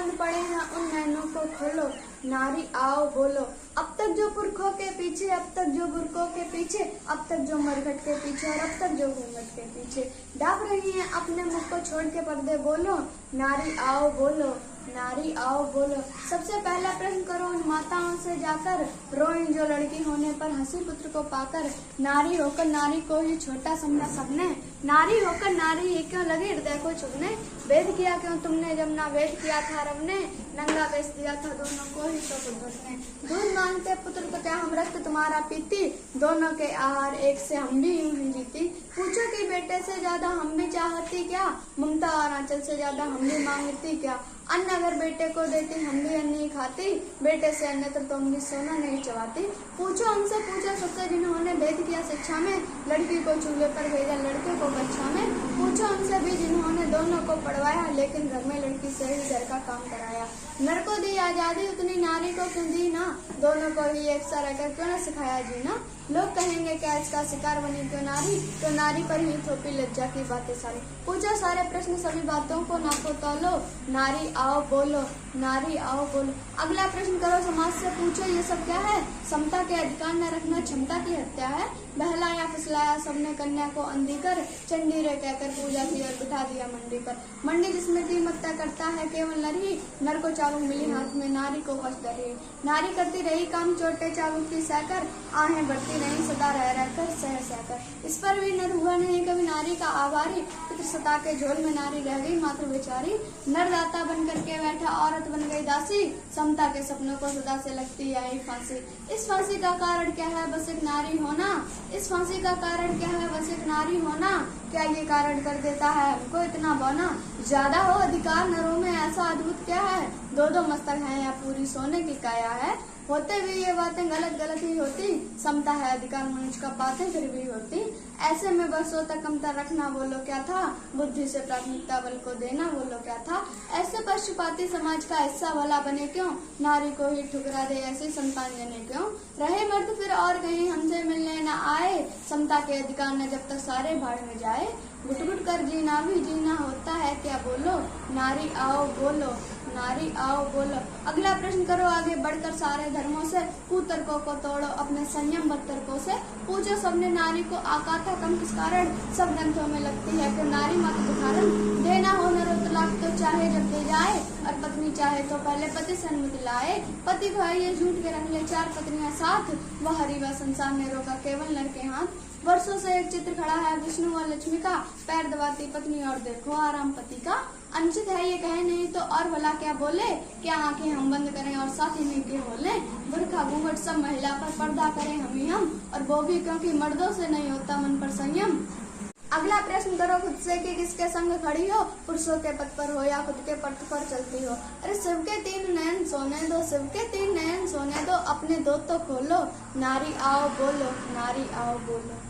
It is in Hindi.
बंद पड़े हैं उन नैनों को खोलो, नारी आओ बोलो। अब तक जो पुरखों के पीछे, अब तक जो बुरकों के पीछे, अब तक जो मरघट के पीछे और अब तक जो घूंघट के पीछे ढाप रही हैं अपने मुख को छोड़ के पर्दे, बोलो नारी आओ बोलो, नारी आओ बोलो। सबसे पहला प्रश्न करो उन माताओं से जाकर, रोएं जो लड़की होने पर हंसी पुत्र को पाकर। नारी होकर नारी को ही छोटा समझा सबने, नारी होकर नारी ही क्यों लगी हृदय को चुभने। वेद किया क्यों तुमने जब ना वेद किया था रब ने, नंगा बेच दिया था दोनों को ही तो बुद्ध ने। दूध मांगते पुत्र तो क्या हम रक्त तुम्हारा पीती, दोनों के आहार एक से हम भी यूं ही जीती। पूछो कि बेटे से ज्यादा हम भी चाहती क्या, ममता और आंचल से ज्यादा हम भी मांगती क्या। अन्न अगर बेटे को देती हम भी अन्न ही खाती, बेटे से अन्यत्र तो हम भी सोना नहीं चबाती। पूछो हमसे पूछो सबसे जिन्होंने भेद किया शिक्षा में, लड़की को चूल्हे पर भेजा लड़के को कक्षा में। पूछो हमसे भी जिन्होंने दोनों को पढ़वाया, लेकिन घर में लड़की से ही घर का काम कराया। नर को दी आजादी उतनी नारी को क्यों दी ना, दोनों को ही एक सा रहकर क्यों न सिखाया जीना। लोग कहेंगे क्या इसका शिकार बनी क्यों नारी, तो नारी पर ही थोपी लज्जा की बातें सारी। पूछो सारे प्रश्न सभी बातों को नापो तौलो, नारी आओ बोलो, नारी आओ बोलो। अगला प्रश्न करो समाज से पूछो ये सब क्या है, समता के अधिकार न रखना क्षमता की हत्या है। बहलाया फुसलाया सबने कन्या को अंधी कर, चंडी रे कहकर पूजा की और बिठा दिया मंडी पर। मंडी जिसमें कीमत करता है केवल नरी, नर को चाबुक मिली हाथ में नारी को वश धरी। नारी करती रही काम चोटे चाबुक की सहकर, आहें बढ़ती नहीं सदा रह रहकर सह सहकर। इस पर भी नर हुआ नहीं कभी नारी का आभारी, पितृ सता के झोल में नारी रह गई मात्र बेचारी। नर दाता बन करके बैठा औरत बन गई दासी, समता के सपनों को सदा से लगती आई फांसी। इस फांसी का कारण क्या है बस एक नारी होना, इस फांसी का कारण क्या है बस एक नारी होना। क्या ये कारण कर देता है हमको इतना बौना, ज्यादा हो अधिकार नरों में ऐसा अद्भुत क्या है। दो दो मस्तक हैं या पूरी सोने की काया है, होते भी ये बातें गलत गलत ही होती। समता है अधिकार मनुष्य का बातें फिर भी होती। ऐसे में बरसों तक कमता रखना बोलो क्या था, बुद्धि से प्राथमिकता बल को देना बोलो क्या था। ऐसे पक्षपाती समाज का हिस्सा भला बने क्यों, नारी को ही ठुकरा दे ऐसी संतान जने क्यों। रहे मर्द फिर और कहीं हमसे मिलने न आए, समता के अधिकार न जब तक सारे भाड़ में जाए। घुट घुट कर जीना भी जीना होता है क्या बोलो, नारी आओ बोलो, नारी आओ बोलो। अगला प्रश्न करो आगे बढ़कर सारे धर्मों से, कुतर्कों को तोड़ो अपने संयम बतर्कों से। पूछो सबने नारी को आका था कम किस कारण, सब ग्रंथों में लगती है कि नारी मात्र बुखारन। देना हो नर तलाक तो चाहे जब दे जाए, और पत्नी चाहे तो पहले पति से अनुमति लाए। पति भाई ये झूठ के रख ले चार पत्नियां साथ, वह हरि व संसार ने रोका केवल नर के हाथ। वर्षों से एक चित्र खड़ा है विष्णु व लक्ष्मी का, पैर दबाती पत्नी और देखो आराम पति का। अनुचित है ये कहे नहीं तो और भला क्या बोले, क्या आंखें हम बंद करें और साथ ही मिलके बोले। बुरखा घूंघट सब महिला पर पर्दा करें हम ही हम, और वो भी क्योंकि मर्दों से नहीं होता मन पर संयम। अगला प्रश्न करो खुद से कि किसके संग खड़ी हो, पुरुषों के पद पर हो या खुद के पद पर चलती हो। अरे शिव के तीन नयन सोने दो, शिव के तीन नयन सोने दो, अपने दो तो खोलो, नारी आओ बोलो, नारी आओ बोलो।